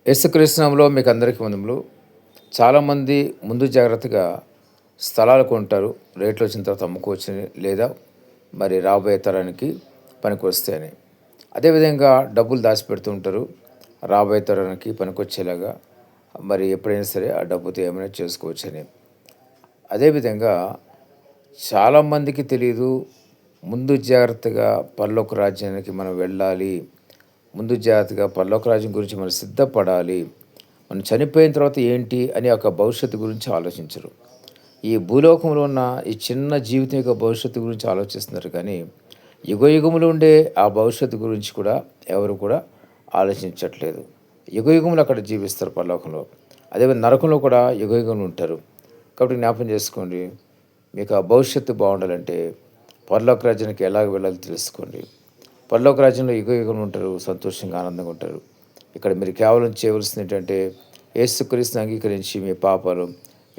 యేసుక్రీస్తు నామములో మీకు అందరికీ వందములు. చాలామంది ముందు జాగ్రత్తగా స్థలాలు కొంటారు. రేట్లు వచ్చిన తర్వాత అమ్ముకోవచ్చని, లేదా మరి రాబోయే తరానికి పనికొస్తాయని. అదేవిధంగా డబ్బులు దాచిపెడుతూ ఉంటారు. రాబోయే తరానికి పనికొచ్చేలాగా మరి ఎప్పుడైనా సరే ఆ డబ్బుతో ఏమైనా చేసుకోవచ్చని. అదేవిధంగా చాలామందికి తెలీదు, ముందు జాగ్రత్తగా పరలోక రాజ్యానికి మనం వెళ్ళాలి. ముందు జాగ్రత్తగా పరలోక రాజ్యం గురించి మనం సిద్ధపడాలి. మనం చనిపోయిన తర్వాత ఏంటి అని ఒక భవిష్యత్తు గురించి ఆలోచించరు. ఈ భూలోకంలో ఉన్న ఈ చిన్న జీవితం యొక్క భవిష్యత్తు గురించి ఆలోచిస్తున్నారు కానీ, యుగయుగములు ఉండే ఆ భవిష్యత్తు గురించి కూడా ఎవరు కూడా ఆలోచించట్లేదు. యుగయుగములు అక్కడ జీవిస్తారు పరలోకంలో. అదేవిధంగా నరకంలో కూడా యుగయుగములు ఉంటారు. కాబట్టి జ్ఞాపకం చేసుకోండి, మీకు ఆ భవిష్యత్తు బాగుండాలంటే పరలోక రాజ్యానికి ఎలాగ వెళ్ళాలో తెలుసుకోండి. పరలోక రాజ్యంలో యుగయుగములు ఉంటారు, సంతోషంగా ఆనందంగా ఉంటారు. ఇక్కడ మీరు కేవలం చేయవలసింది ఏంటంటే, యేసుక్రీస్తుని అంగీకరించి మీ పాపాలు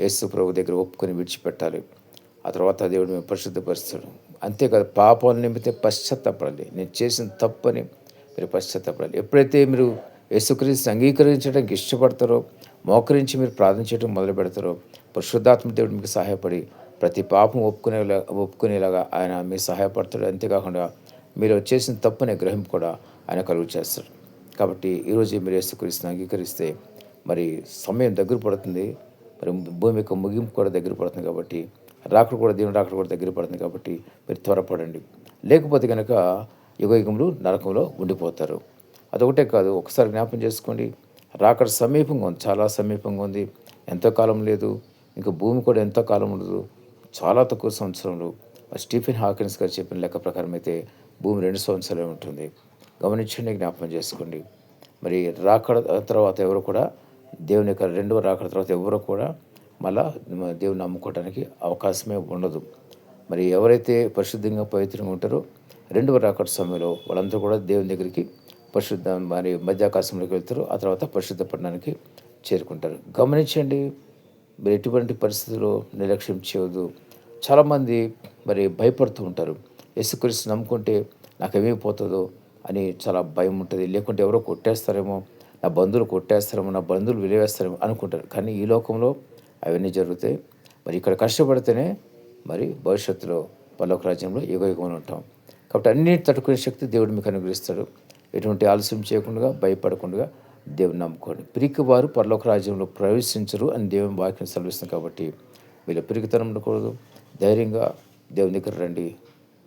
యేసు ప్రభు దగ్గర ఒప్పుకొని విడిచిపెట్టాలి. ఆ తర్వాత దేవుడు మేము పరిశుద్ధపరుస్తాడు. అంతేకాదు, పాపాల నిమిత్తం పశ్చాత్తాపడాలి. నేను చేసిన తప్పని మీరు పశ్చాత్తాపడాలి. ఎప్పుడైతే మీరు యేసుక్రీస్తుని అంగీకరించడానికి ఇష్టపడతారో, మోకరించి మీరు ప్రార్థన చేయడం మొదలు పెడతారో, పరిశుద్ధాత్మ దేవుడు మీకు సహాయపడి ప్రతి పాపం ఒప్పుకునేలాగా ఆయన మీకు సహాయపడతాడు. అంతేకాకుండా మీరు చేసిన తప్పునే గ్రహింపు కూడా ఆయన కలుగు చేస్తాడు. కాబట్టి ఈరోజు మీరు యేసుక్రీస్తుని అంగీకరిస్తే మరి సమయం దగ్గర పడుతుంది. మరి భూమి యొక్క ముగింపు కూడా దగ్గర పడుతుంది. కాబట్టి దేవుని రాకడ కూడా దగ్గర పడుతుంది. కాబట్టి మీరు త్వరపడండి. లేకపోతే కనుక యుగయుగములు నరకంలో ఉండిపోతారు. అదొకటే కాదు, ఒకసారి జ్ఞాపం చేసుకోండి, రాకడ సమీపంగా ఉంది, చాలా సమీపంగా ఉంది. ఎంతో కాలం లేదు, ఇంకా భూమి కూడా ఎంతో కాలం ఉండదు, చాలా తక్కువ సంవత్సరంలో. స్టీఫెన్ హాకిన్స్ గారు చెప్పిన లెక్క ప్రకారం అయితే భూమి 2 సంవత్సరాలే ఉంటుంది. గమనించండి, జ్ఞాపకం చేసుకోండి. మరి రాకడ తర్వాత ఎవరు కూడా దేవుని యొక్క రెండవ రాకడ తర్వాత ఎవరు కూడా మళ్ళా దేవుని నమ్ముకోవడానికి అవకాశమే ఉండదు. మరి ఎవరైతే పరిశుద్ధంగా పవిత్రంగా ఉంటారో రెండవ రాకడ సమయంలో వాళ్ళందరూ కూడా దేవుని దగ్గరికి పరిశుద్ధ మరి మధ్యాకాశంలోకి వెళ్తారు. ఆ తర్వాత పరిశుద్ధ పట్టణానికి చేరుకుంటారు. గమనించండి, మీరు ఎటువంటి పరిస్థితుల్లో నిర్లక్ష్యం చేయవద్దు. చాలామంది మరి భయపడుతూ ఉంటారు. యేసుక్రీస్తు నమ్ముకుంటే నాకేమైపోతుందో అని చాలా భయం ఉంటుంది. లేకుంటే ఎవరో కొట్టేస్తారేమో, నా బంధువులు కొట్టేస్తారేమో, నా బంధువులు విలువేస్తారేమో అనుకుంటారు. కానీ ఈ లోకంలో అవన్నీ జరుగుతాయి. మరి ఇక్కడ కష్టపడితేనే మరి భవిష్యత్తులో పరలోక రాజ్యంలో యుగయుగంలో ఉంటాం. కాబట్టి అన్ని తట్టుకునే శక్తి దేవుడు మీకు అనుగ్రహిస్తాడు. ఎటువంటి ఆలస్యం చేయకుండా, భయపడకుండా దేవుని నమ్ముకోండి. పిరికి వారు పరలోక రాజ్యంలో ప్రవేశించరు అని దేవుని వాక్యం సెలవిస్తుంది. కాబట్టి వీళ్ళ పిరికితనం ఉండకూడదు. ధైర్యంగా దేవుని దగ్గర రండి,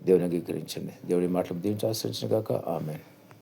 దేవుని అంగీకరించండి. దేవుడి మాటలు దీవించి ఆశ్రయించిన గాక. ఆమేన్.